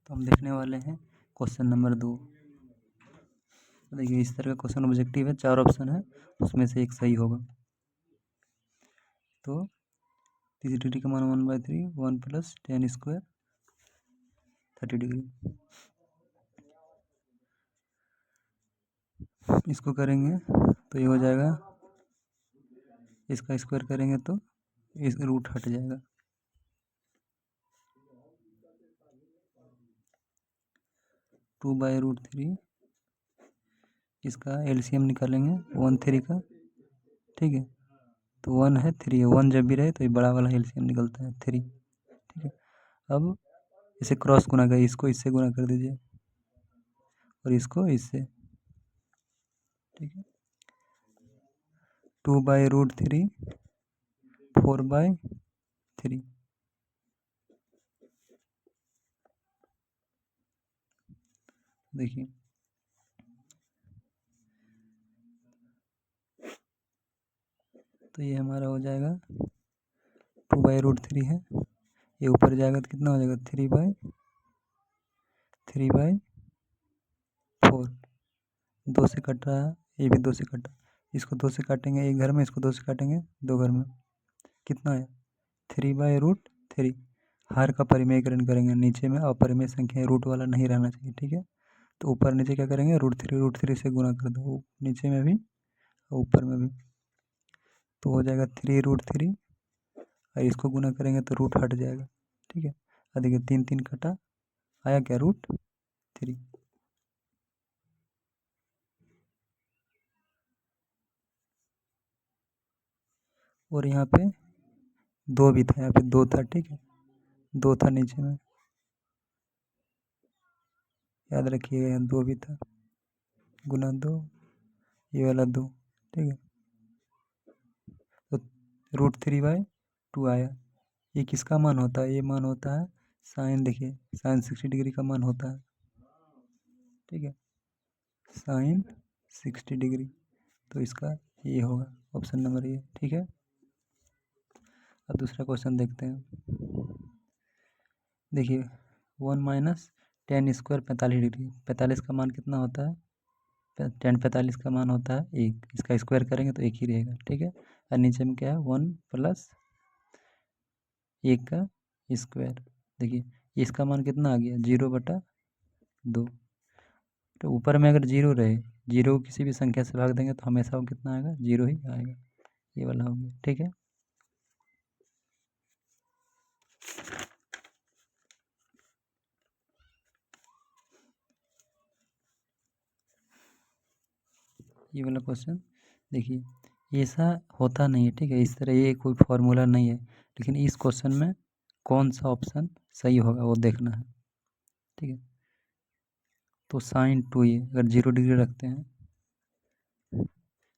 तो हम देखने वाले हैं क्वेश्चन नंबर 2। देखिए इस तरह का क्वेश्चन ऑब्जेक्टिव है, 4 ऑप्शन है, उसमें से एक सही होगा। तो 30 डिग्री का मान 1/3, 1 + tan स्क्वायर 30 डिग्री। इसको करेंगे तो ये हो जाएगा, इसका स्क्वायर करेंगे तो इस रूट हट जाएगा। टू बाई रूट थ्री, इसका एलसीएम निकालेंगे 1/3 का, ठीक है। तो 1 है, 3 है, 1 जब भी रहे तो ये बड़ा वाला एलसीएम निकलता है 3, ठीक है। अब इसे क्रॉस गुना कर, इसको इससे गुना कर दीजिए और इसको इससे, ठीक है। 2/√3 4/3, देखिए तो ये हमारा हो जाएगा 2/√3 है, ये ऊपर जाएगा तो कितना हो जाएगा 3/4, 2 से कट रहा है, ये भी 2 से कटा, इसको 2 से काटेंगे एक घर में, इसको 2 से काटेंगे 2 घर में, कितना है 3/√3। हर का परिमेयकरण करेंगे, नीचे में अपरिमेय संख्या रूट वाला नहीं रहना चाहिए, ठीक है। तो ऊपर नीचे क्या करेंगे, √3 से गुना कर दो, नीचे में भी और ऊपर में भी, तो हो जाएगा 3√3 और इसको गुना करेंगे तो रूट हट जाएगा, ठीक है। और देखिए 3 3 कटा, आया क्या √3। और यहाँ पे 2 भी था, यहाँ पे 2 था, ठीक है, 2 था नीचे में, याद रखिएगा यहाँ 2 भी था, गुना 2, ये वाला 2, ठीक है। तो √3/2 आया। ये किसका मान होता है, ये मान होता है साइन, देखिए साइन 60 डिग्री का मान होता है, ठीक है, साइन 60 डिग्री। तो इसका ये होगा ऑप्शन नंबर ये, ठीक है। अब दूसरा क्वेश्चन देखते हैं। देखिए 1 - tan स्क्वायर 45 डिग्री, 45 का मान कितना होता है, tan 45 का मान होता है 1, इसका स्क्वायर करेंगे तो 1 ही रहेगा, ठीक है। और नीचे में क्या है 1 + 1 का स्क्वायर, देखिए इसका मान कितना आ गया 0/2। तो ऊपर में अगर 0 रहे, 0 को किसी भी संख्या से भाग देंगे तो हमेशा वो कितना आएगा 0 ही आएगा, ये वाला हो गया, ठीक है। ये वाला क्वेश्चन देखिए ऐसा होता नहीं है, ठीक है, इस तरह ये कोई फॉर्मूला नहीं है, लेकिन इस क्वेश्चन में कौन सा ऑप्शन सही होगा वो देखना है, ठीक है। तो sin 2 ये अगर 0 डिग्री रखते हैं,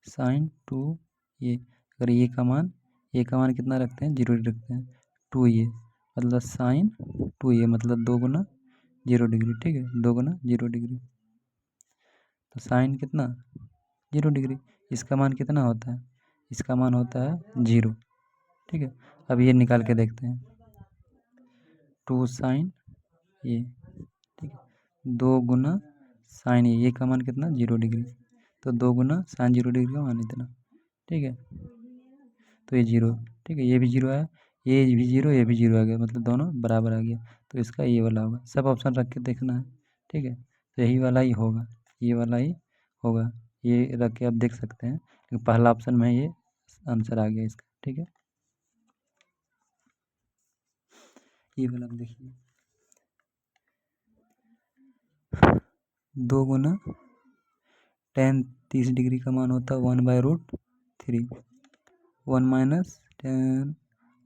sin 2 ये अगर ये का मान कितना रखते हैं 0 डिग्री रखते हैं, 2 ये मतलब sin 2 ये मतलब 2 गुना 0 डिग्री, ठीक है, 2 गुना 0 डिग्री। तो साइन कितना 0 डिग्री, इसका मान कितना होता है, इसका मान होता है 0, ठीक है। अब ये निकाल के देखते हैं, 2 sin ये, ठीक है, 2 गुना साइन ये का मान कितना 0 डिग्री, तो 2 गुना साइन 0 डिग्री का मान इतना, ठीक है। तो ये 0, ठीक है, ये भी 0 आया, ये भी 0, ये भी 0 आ गया, मतलब दोनों बराबर आ गया। तो इसका ये वाला होगा, सब ऑप्शन रख के देखना है, ठीक है। तो यही वाला ही होगा, ये वाला ही होगा, ये रख के आप देख सकते हैं, लेकिन पहला ऑप्शन में ये आंसर आ गया इसका, ठीक है। ये वाला देखिए 2 गुना tan 30 डिग्री का मान होता है 1/√3, 1 - tan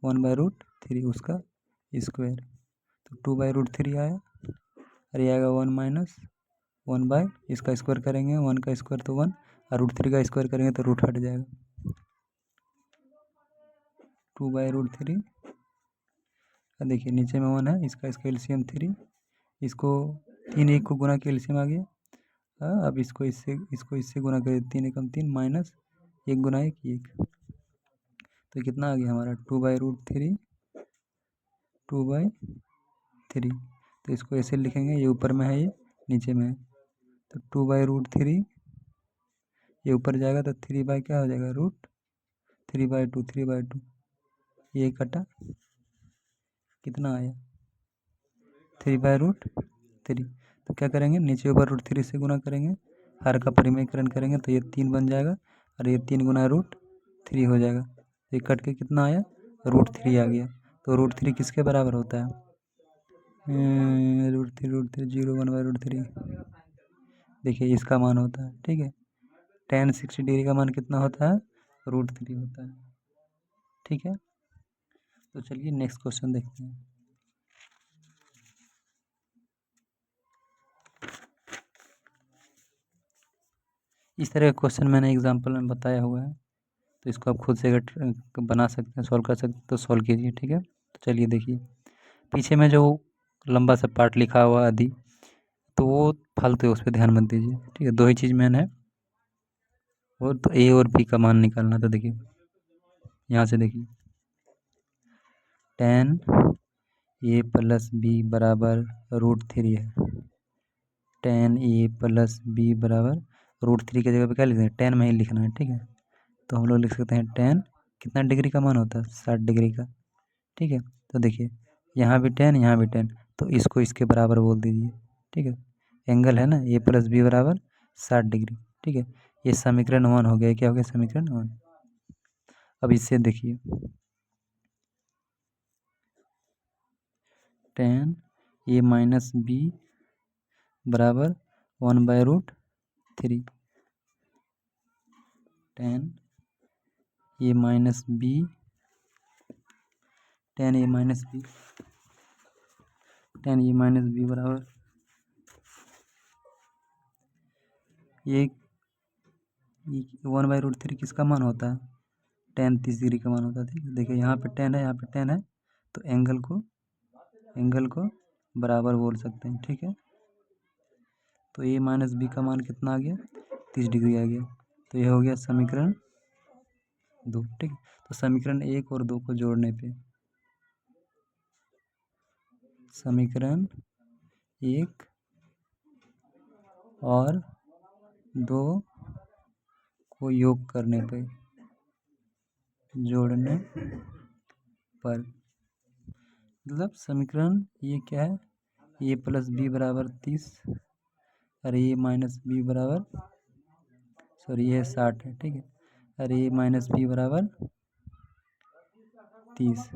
1/√3 उसका स्क्वायर, तो 2/√3 आया, और ये आएगा 1 - 1 इसका स्क्वायर करेंगे, 1 का स्क्वायर तो 1, और √3 का स्क्वायर करेंगे तो रूट हट जाएगा, 2/√3। देखिए नीचे में 1 है, इसका एलसीएम 3, इसको 3 1 को गुना के एलसीएम आ गया। अब इसको इससे गुना करें, 3 एकम 3 माइनस 1 गुना 1 1, तो कितना आ गया हमारा 2/√3, 2/3, तो इसको ऐसे लिखेंगे, ये ऊपर में है, ये नीचे में है, तो 2/√3 ये ऊपर जाएगा तो 3 बाई क्या हो जाएगा, √3/2, 3/2 ये कटा, कितना आया 3/√3। तो क्या करेंगे, नीचे ऊपर √3 से गुना करेंगे, हर का परिमेयकरण करेंगे तो ये 3 बन जाएगा, और ये 3 गुना √3 हो जाएगा, तो ये कट के कितना आया, √3 आ गया। तो √3 किसके बराबर होता है, √3 0 1/√3, देखिए इसका मान होता है, ठीक है। tan 60 डिग्री का मान कितना होता है, √3 होता है, ठीक है। तो चलिए नेक्स्ट क्वेश्चन देखते हैं। इस तरह का क्वेश्चन मैंने एग्जाम्पल में बताया हुआ है, तो इसको आप खुद से अगर बना सकते हैं, सॉल्व कर सकते हैं तो सॉल्व कीजिए, ठीक है। तो चलिए देखिए, पीछे में जो लंबा सा पार्ट लिखा हुआ आदि, तो वो फालतू है, उस पर ध्यान मत दीजिए, ठीक है। दो ही चीज़ मैन है, और तो ए और बी का मान निकालना। तो देखिए यहाँ से देखिए, tan a प्लस बी बराबर √3 है, tan a प्लस बी बराबर √3 की जगह पे क्या लिखना है, tan में ही लिखना है, ठीक है। तो हम लोग लिख सकते हैं tan कितना डिग्री का मान होता है, 60 डिग्री का, ठीक है। तो देखिए यहाँ भी tan, यहाँ भी tan, तो इसको इसके बराबर बोल दीजिए, ठीक है। एंगल है ना a प्लस बी बराबर 60 डिग्री, ठीक है। ये समीकरण 1 हो गया, क्या हो गया, समीकरण 1। अब इससे देखिए, tan a माइनस बी बराबर 1/√3, tan a minus B, tan a minus B, tan a minus B बराबर ये 1/√3 किसका मान होता है, tan 30 डिग्री का मान होता है, ठीक है। देखिए यहाँ पे tan है, यहाँ पे tan है, तो एंगल को बराबर बोल सकते हैं, ठीक है। तो a माइनस बी का मान कितना आ गया, 30 डिग्री आ गया। तो ये हो गया समीकरण 2, ठीक है। तो समीकरण 1 और 2 को जोड़ने पे, समीकरण 1 और 2 को योग करने पे, जोड़ने पर, मतलब समीकरण ये क्या है, ए प्लस बी बराबर 30 और ए माइनस बी बराबर, सॉरी ये 60 है, ठीक है। और ए माइनस बी बराबर 30,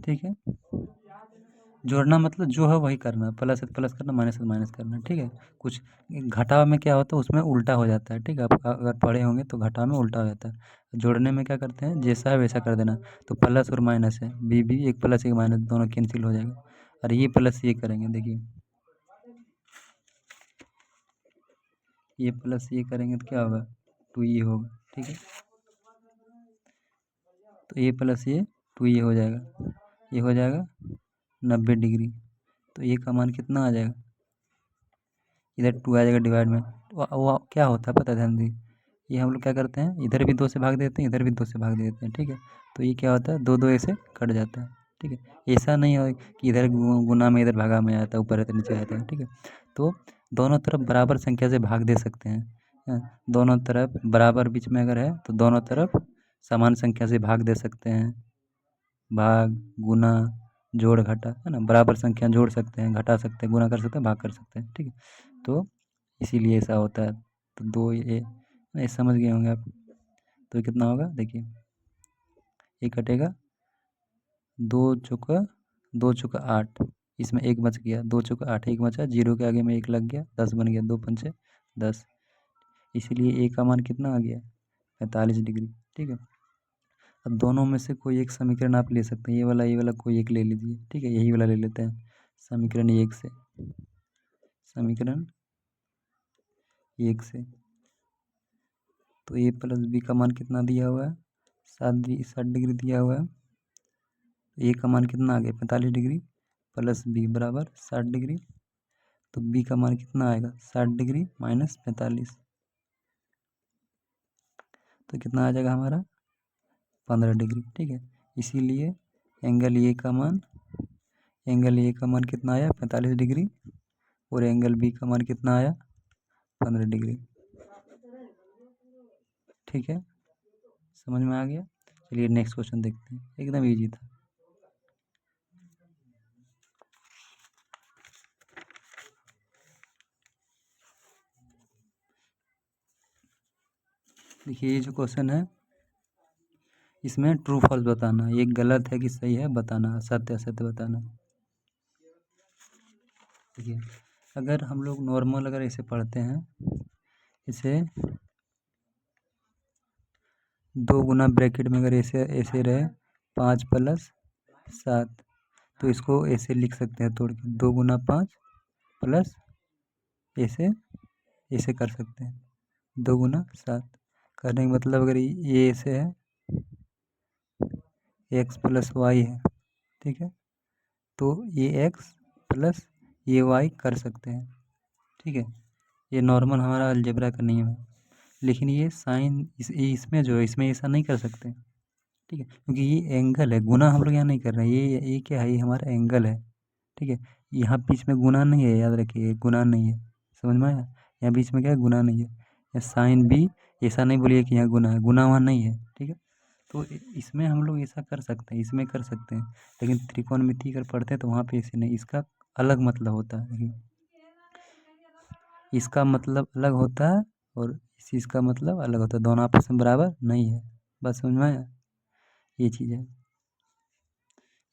ठीक है। जोड़ना मतलब जो है वही करना, प्लस है तो प्लस करना, माइनस है तो माइनस करना, ठीक है। कुछ घटाव में क्या होता है, उसमें उल्टा हो जाता है, ठीक है। आप अगर पढ़े होंगे तो घटाव में उल्टा हो जाता है, जोड़ने में क्या करते हैं, जैसा है वैसा कर देना। तो प्लस और माइनस है, बी भी एक प्लस एक माइनस दोनों कैंसिल हो जाएगा, और ये प्लस ये करेंगे, देखिए ये प्लस ये करेंगे तो क्या होगा, 2e होगा, ठीक है। तो ए प्लस ये 2e हो जाएगा, ये हो जाएगा 90 डिग्री। तो ए का मान कितना आ जाएगा, इधर 2 आ जाएगा डिवाइड में, वो क्या होता है पता है, ध्यान दीजिए, ये हम लोग क्या करते हैं, इधर भी 2 से भाग देते हैं, इधर भी 2 से भाग देते हैं, ठीक है। तो ये क्या होता है, 2 2 ऐसे कट जाता है, ठीक है। ऐसा नहीं हो कि इधर गुना में इधर भागा में आता है, ऊपर रहता है नीचे रहता है, ठीक है। तो दोनों तरफ बराबर संख्या से भाग दे सकते हैं, दोनों तरफ बराबर बीच में अगर है तो दोनों तरफ समान संख्या से भाग दे सकते हैं, भाग गुना जोड़ घटा, है ना, बराबर संख्या जोड़ सकते हैं, घटा सकते हैं, गुना कर सकते हैं, भाग कर सकते हैं, ठीक है। तो इसीलिए ऐसा होता है। तो 2 ये समझ गए होंगे आप। तो ये कितना होगा, देखिए ये कटेगा, 2 चौका 8, इसमें एक बच गया, 2 चौका 8 एक बचा, जीरो के आगे में एक लग गया, 10 बन गया, 2 पंचे 10, इसीलिए ए का मान कितना आ गया, 45 डिग्री, ठीक है। अब दोनों में से कोई एक समीकरण आप ले सकते हैं, ये वाला कोई एक ले लीजिए, ठीक है। यही वाला ले लेते हैं, समीकरण 1 से, समीकरण 1 से। तो ए प्लस बी का मान कितना दिया हुआ है, 60 डिग्री दिया हुआ है। ए का मान कितना आ गया, 45 डिग्री, प्लस बी बराबर 60 डिग्री। तो बी का मान कितना आएगा, 60 डिग्री माइनस 45, तो कितना आ जाएगा हमारा, 15 डिग्री, ठीक है। इसीलिए एंगल ए का मान एंगल ए का मान कितना आया 45 डिग्री और एंगल बी का मान कितना आया 15 डिग्री। ठीक है, समझ में आ गया। चलिए नेक्स्ट क्वेश्चन देखते हैं, एकदम इजी था। देखिए ये जो क्वेश्चन है इसमें ट्रू फॉल्स बताना, ये गलत है कि सही है बताना, सत्य असत्य बताना। देखिए अगर हम लोग नॉर्मल अगर ऐसे पढ़ते हैं, इसे 2 गुना ब्रैकेट में अगर ऐसे ऐसे रहे 5 + 7, तो इसको ऐसे लिख सकते हैं तोड़ के 2 गुना 5 प्लस ऐसे ऐसे कर सकते हैं 2 गुना 7 करने का मतलब अगर ये ऐसे है x + y है, ठीक है, तो ये x प्लस ये y कर सकते हैं। ठीक है, ये नॉर्मल हमारा अलजेब्रा का नियम है। लेकिन ये साइन इसमें जो है इसमें ऐसा नहीं कर सकते। ठीक है, क्योंकि ये एंगल है, गुना हम लोग यहाँ नहीं कर रहे हैं, ये क्या है, ये हमारा एंगल है। ठीक है, यहाँ बीच में गुना नहीं है, याद रखिए गुना नहीं है, समझ में आया। यहाँ बीच में क्या है, गुना नहीं है। या साइन भी ऐसा नहीं बोलिए कि यहाँ गुना है, गुना वहाँ नहीं है। ठीक है, तो इसमें हम लोग ऐसा कर सकते हैं, इसमें कर सकते हैं, लेकिन त्रिकोणमिति अगर पढ़ते हैं तो वहाँ पे ऐसे नहीं, इसका अलग मतलब होता है। देखिए इसका मतलब अलग होता है और इस चीज़ का मतलब अलग होता है, दोनों आपस में बराबर नहीं है। बस समझ में आया, ये चीज़ है।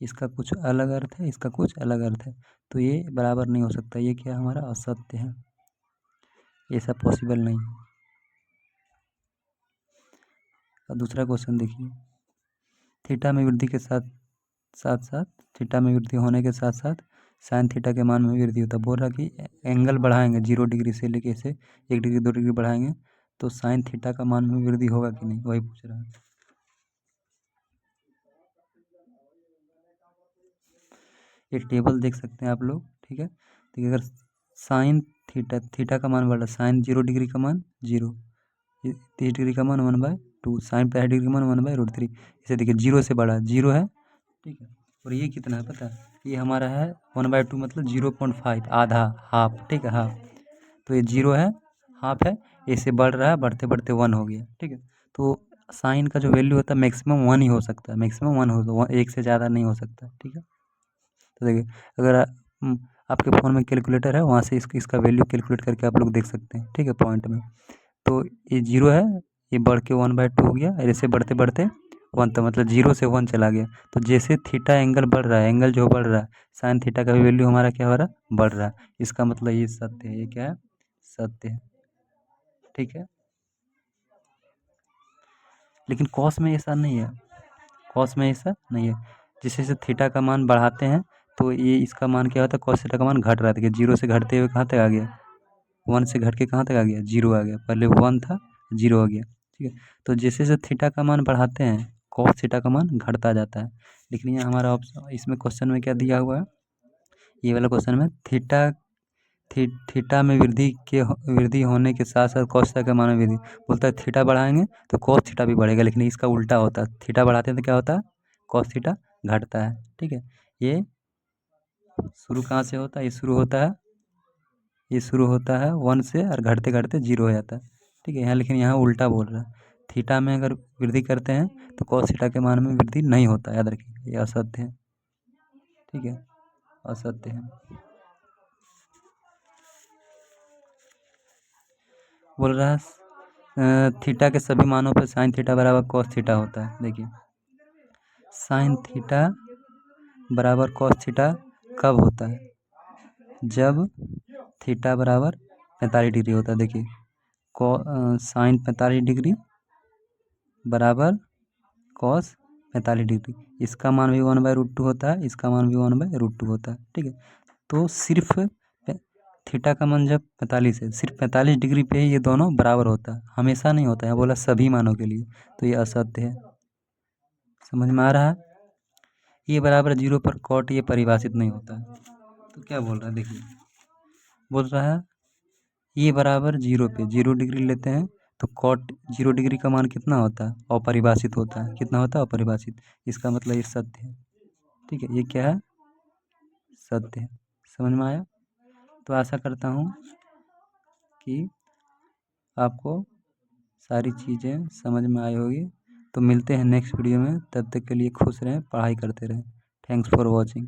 इसका कुछ अलग अर्थ है, इसका कुछ अलग अर्थ है, तो ये बराबर नहीं हो सकता, ये क्या हमारा असत्य है, ऐसा पॉसिबल नहीं है। और दूसरा क्वेश्चन देखिए, थीटा में वृद्धि के साथ साथ थीटा में वृद्धि होने के साथ साथ साइन थीटा के मान में भी वृद्धि होता है। बोल रहा कि एंगल बढ़ाएंगे 0 डिग्री से लेके से 1 डिग्री 2 डिग्री बढ़ाएंगे तो साइन थीटा का मान में वृद्धि होगा कि नहीं, वही पूछ रहा है। ये टेबल देख सकते हैं आप लोग। ठीक है, देखिए अगर साइन थीटा का मान बढ़ा, साइन 0 डिग्री का मान 0, 30 डिग्री का मान 1/2, साइन 65 डिग्री का मान 1/√3। इसे देखिए 0 से बढ़ा, 0 है। ठीक है, और ये कितना है पता है, ये हमारा है 1/2 मतलब 0.5, आधा, हाफ। ठीक है, हाफ, तो ये 0 है, हाफ है, ऐसे बढ़ रहा है, बढ़ते बढ़ते 1 हो गया। ठीक है, तो साइन का जो वैल्यू होता है मैक्सिमम 1 ही हो सकता है, मैक्सिमम 1 हो, 1 से ज़्यादा नहीं हो सकता। ठीक है, तो देखिए अगर आपके फ़ोन में कैलकुलेटर है, वहाँ से इसका वैल्यू कैलकुलेट करके आप लोग देख सकते हैं। ठीक है, पॉइंट में तो ये 0 है, ये बढ़ के 1/2 हो गया, ऐसे बढ़ते बढ़ते 1, तो मतलब 0 से 1 चला गया। तो जैसे थीटा एंगल बढ़ रहा है, एंगल जो बढ़ रहा है, साइन थीटा का भी वैल्यू हमारा क्या हो रहा है, बढ़ रहा है। इसका मतलब ये सत्य है, ये क्या है, सत्य है। ठीक है, लेकिन कॉस में ऐसा नहीं है, कॉस में ऐसा नहीं है। जैसे जैसे थीटा का मान बढ़ाते हैं तो ये इसका मान क्या होता है, कॉस थीटा का मान घट रहा है। देखिए 0 से घटते हुए कहाँ तक आ गया, 1 से घट के कहाँ तक आ गया, 0 आ गया। पहले 1 था, 0 हो गया। ठीक है, तो जैसे जैसे थीटा का मान बढ़ाते हैं कॉस थीटा का मान घटता जाता है। लेकिन यहाँ हमारा ऑप्शन, इसमें क्वेश्चन में क्या दिया हुआ है, ये वाला क्वेश्चन में थीटा में वृद्धि होने के साथ साथ कॉस थीटा का मान में वृद्धि, बोलता है थीटा बढ़ाएंगे तो कॉस थीटा भी बढ़ेगा, लेकिन इसका उल्टा होता है, थीटा बढ़ाते हैं तो क्या होता है, कॉस थीटा घटता है। ठीक है, ये शुरू कहाँ से होता है, ये शुरू होता है 1 से और घटते घटते 0 हो जाता है। ठीक है, यहाँ लेकिन यहाँ उल्टा बोल रहा है, थीटा में अगर वृद्धि करते हैं तो कॉस थीटा के मान में वृद्धि नहीं होता, याद रखिए, ये असत्य है। ठीक है, असत्य है। बोल रहा है थीटा के सभी मानों पर साइन थीटा बराबर कॉस थीटा होता है। देखिए साइन थीटा बराबर कॉस थीटा कब होता है, जब थीटा बराबर 45 डिग्री होता है। देखिए साइन 45 डिग्री बराबर कॉस 45 डिग्री, इसका मान भी 1/√2 होता है, इसका मान भी 1/√2 होता है। ठीक है, तो सिर्फ थीटा का मान जब 45 है, सिर्फ 45 डिग्री पे ही ये दोनों बराबर होता है, हमेशा नहीं होता है, बोला सभी मानों के लिए, तो ये असत्य है। समझ में आ रहा है, ये बराबर 0 पर कॉट ये परिभाषित नहीं होता है। तो क्या बोल रहा है, देखिए बोल रहा है ये बराबर 0 पे 0 डिग्री लेते हैं तो कॉट 0 डिग्री का मान कितना होता है, अपरिभाषित होता है। कितना होता है, अपरिभाषित। इसका मतलब ये सत्य है। ठीक है, ये क्या है, सत्य है। समझ में आया? तो आशा करता हूँ कि आपको सारी चीज़ें समझ में आई होगी। तो मिलते हैं नेक्स्ट वीडियो में, तब तक के लिए खुश रहें, पढ़ाई करते रहें। Thanks for watching.